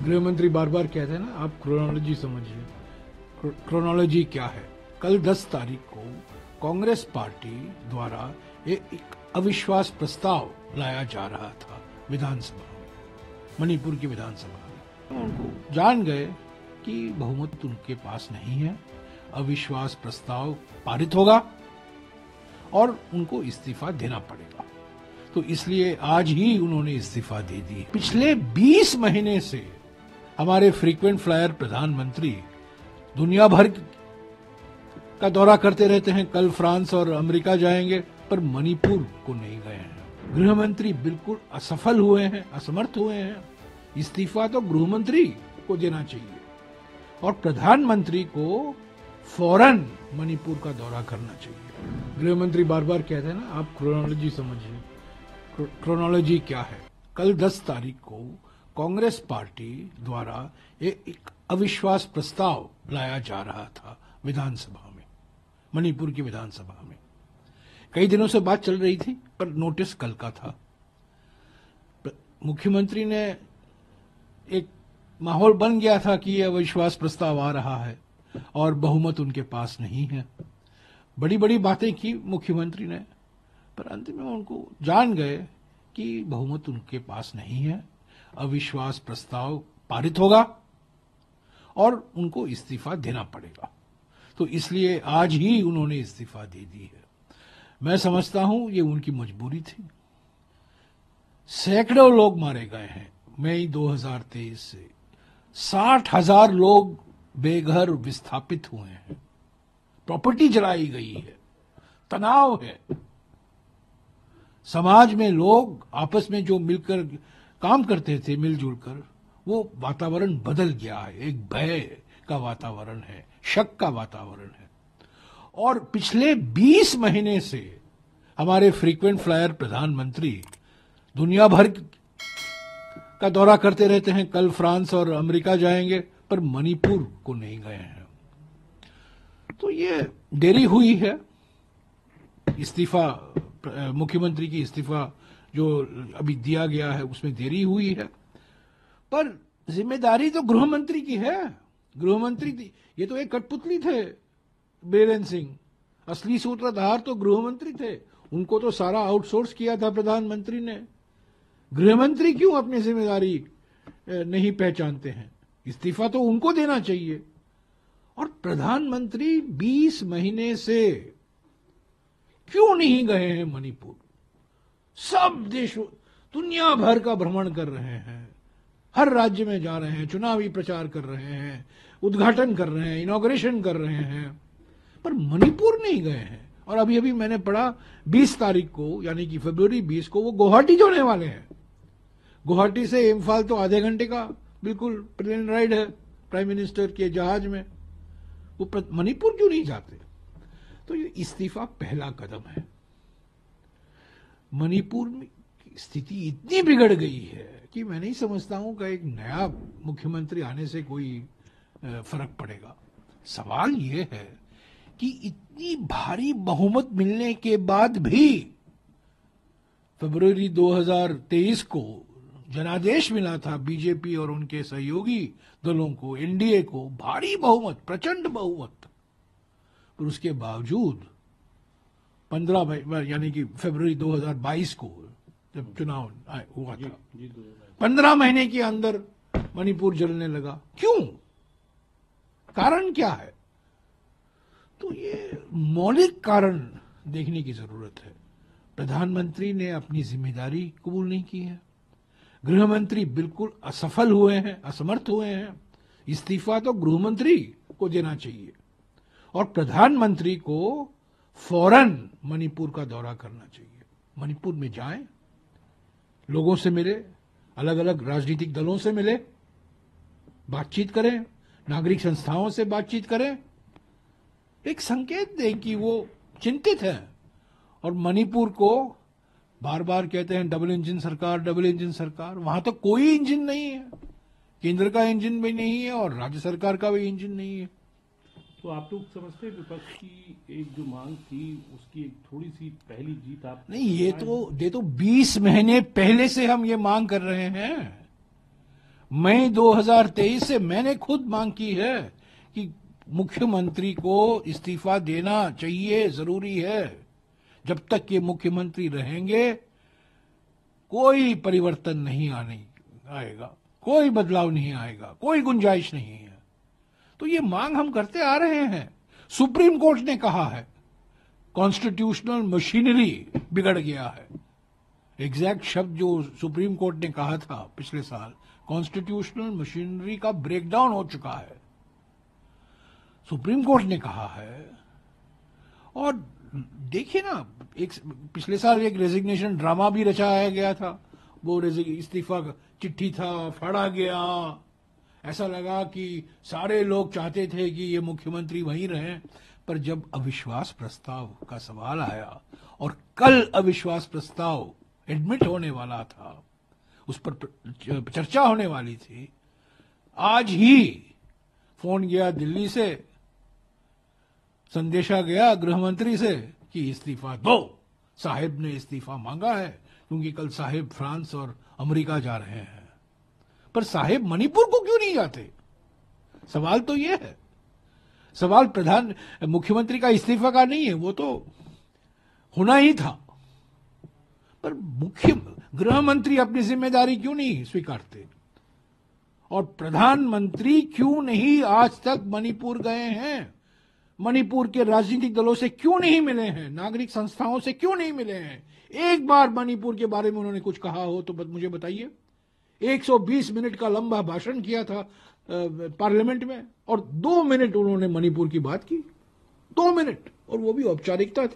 गृह मंत्री बार बार कहते हैं ना, आप क्रोनोलॉजी समझिए। क्रोनोलॉजी क्या है? कल 10 तारीख को कांग्रेस पार्टी द्वारा एक अविश्वास प्रस्ताव लाया जा रहा था विधानसभा में, मणिपुर की विधानसभा में। उनको जान गए कि बहुमत उनके पास नहीं है, अविश्वास प्रस्ताव पारित होगा और उनको इस्तीफा देना पड़ेगा। तो इसलिए आज ही उन्होंने इस्तीफा दे दी। पिछले 20 महीने से हमारे फ्रीक्वेंट फ्लायर प्रधानमंत्री दुनिया भर का दौरा करते रहते हैं। कल फ्रांस और अमेरिका जाएंगे, पर मणिपुर को नहीं गए हैं। गृह मंत्री बिल्कुल असफल हुए हैं, असमर्थ हुए हैं। इस्तीफा तो गृह मंत्री को देना चाहिए और प्रधानमंत्री को फौरन मणिपुर का दौरा करना चाहिए। गृह मंत्री बार बार कहते हैं ना, आप क्रोनोलॉजी समझिए। क्रोनोलॉजी क्या है? कल 10 तारीख को कांग्रेस पार्टी द्वारा एक अविश्वास प्रस्ताव लाया जा रहा था विधानसभा में, मणिपुर की विधानसभा में। कई दिनों से बात चल रही थी, पर नोटिस कल का था। मुख्यमंत्री ने एक माहौल बन गया था कि यह अविश्वास प्रस्ताव आ रहा है और बहुमत उनके पास नहीं है। बड़ी बड़ी बातें की मुख्यमंत्री ने, पर अंत में उनको जान गए कि बहुमत उनके पास नहीं है, अविश्वास प्रस्ताव पारित होगा और उनको इस्तीफा देना पड़ेगा। तो इसलिए आज ही उन्होंने इस्तीफा दे दी है। मैं समझता हूं ये उनकी मजबूरी थी। सैकड़ों लोग मारे गए हैं मई 2023 से। 60,000 लोग बेघर विस्थापित हुए हैं, प्रॉपर्टी जलाई गई है, तनाव है। समाज में लोग आपस में जो मिलकर काम करते थे, मिलजुल कर, वो वातावरण बदल गया है। एक भय का वातावरण है, शक का वातावरण है। और पिछले 20 महीने से हमारे फ्रीक्वेंट फ्लायर प्रधानमंत्री दुनिया भर का दौरा करते रहते हैं। कल फ्रांस और अमेरिका जाएंगे, पर मणिपुर को नहीं गए हैं। तो ये देरी हुई है। इस्तीफा, मुख्यमंत्री की इस्तीफा जो अभी दिया गया है, उसमें देरी हुई है, पर जिम्मेदारी तो गृह मंत्री की है। गृह मंत्री थी, ये तो एक कठपुतली थे बीरेन्द्र सिंह। असली सूत्रधार तो गृह मंत्री थे, उनको तो सारा आउटसोर्स किया था प्रधानमंत्री ने। गृह मंत्री क्यों अपनी जिम्मेदारी नहीं पहचानते हैं? इस्तीफा तो उनको देना चाहिए। और प्रधानमंत्री 20 महीने से क्यों नहीं गए हैं मणिपुर? सब देशों, दुनिया भर का भ्रमण कर रहे हैं, हर राज्य में जा रहे हैं, चुनावी प्रचार कर रहे हैं, उद्घाटन कर रहे हैं, इनॉग्रेशन कर रहे हैं, पर मणिपुर नहीं गए हैं। और अभी अभी मैंने पढ़ा 20 तारीख को, यानी कि फरवरी 20 को वो गुवाहाटी जाने वाले हैं। गुवाहाटी से इम्फाल तो आधे घंटे का बिल्कुल प्लेन राइड है प्राइम मिनिस्टर के जहाज में। वो मणिपुर क्यों नहीं जाते? तो ये इस्तीफा पहला कदम है। मणिपुर में स्थिति इतनी बिगड़ गई है कि मैं नहीं समझता हूं कि एक नया मुख्यमंत्री आने से कोई फर्क पड़ेगा। सवाल ये है कि इतनी भारी बहुमत मिलने के बाद भी फरवरी 2023 को जनादेश मिला था बीजेपी और उनके सहयोगी दलों को, एनडीए को, भारी बहुमत, प्रचंड बहुमत, पर उसके बावजूद 15 यानी कि फरवरी 2022 को जब चुनाव हुआ था, 15 महीने के अंदर मणिपुर जलने लगा। क्यों? कारण क्या है? तो ये मौलिक कारण देखने की जरूरत है। प्रधानमंत्री ने अपनी जिम्मेदारी कबूल नहीं की है। गृह मंत्री बिल्कुल असफल हुए हैं, असमर्थ हुए हैं। इस्तीफा तो गृह मंत्री को देना चाहिए और प्रधानमंत्री को फौरन मणिपुर का दौरा करना चाहिए। मणिपुर में जाएं, लोगों से मिले, अलग अलग राजनीतिक दलों से मिले, बातचीत करें, नागरिक संस्थाओं से बातचीत करें, एक संकेत दें कि वो चिंतित हैं। और मणिपुर को बार बार कहते हैं डबल इंजन सरकार, डबल इंजन सरकार। वहां तो कोई इंजन नहीं है, केंद्र का इंजन भी नहीं है और राज्य सरकार का भी इंजन नहीं है। तो आप लोग समझते हैं विपक्ष की एक जो मांग थी उसकी एक थोड़ी सी पहली जीत आप नहीं, ये तो 20 महीने पहले से हम ये मांग कर रहे हैं। मई 2023 से मैंने खुद मांग की है कि मुख्यमंत्री को इस्तीफा देना चाहिए, जरूरी है। जब तक ये मुख्यमंत्री रहेंगे कोई परिवर्तन नहीं आएगा, कोई बदलाव नहीं आएगा, कोई गुंजाइश नहीं है। तो ये मांग हम करते आ रहे हैं। सुप्रीम कोर्ट ने कहा है कॉन्स्टिट्यूशनल मशीनरी बिगड़ गया है। एग्जैक्ट शब्द जो सुप्रीम कोर्ट ने कहा था पिछले साल, कॉन्स्टिट्यूशनल मशीनरी का ब्रेकडाउन हो चुका है, सुप्रीम कोर्ट ने कहा है। और देखिए ना, एक पिछले साल एक रेजिग्नेशन ड्रामा भी रचाया गया था। वो इस्तीफा चिट्ठी था, फाड़ा गया, ऐसा लगा कि सारे लोग चाहते थे कि ये मुख्यमंत्री वहीं रहें। पर जब अविश्वास प्रस्ताव का सवाल आया और कल अविश्वास प्रस्ताव एडमिट होने वाला था, उस पर चर्चा होने वाली थी, आज ही फोन गया दिल्ली से, संदेशा गया गृह मंत्री से कि इस्तीफा दो। साहिब ने इस्तीफा मांगा है क्योंकि कल साहिब फ्रांस और अमेरिका जा रहे हैं। पर साहिब मणिपुर को क्यों नहीं जाते? सवाल तो यह है। सवाल मुख्यमंत्री का इस्तीफा का नहीं है, वो तो होना ही था। पर मुख्य गृह मंत्री अपनी जिम्मेदारी क्यों नहीं स्वीकारते? और प्रधानमंत्री क्यों नहीं आज तक मणिपुर गए हैं? मणिपुर के राजनीतिक दलों से क्यों नहीं मिले हैं? नागरिक संस्थाओं से क्यों नहीं मिले हैं? एक बार मणिपुर के बारे में उन्होंने कुछ कहा हो तो मुझे बताइए। 120 मिनट का लंबा भाषण किया था पार्लियामेंट में और 2 मिनट उन्होंने मणिपुर की बात की। 2 मिनट, और वो भी औपचारिकता थी।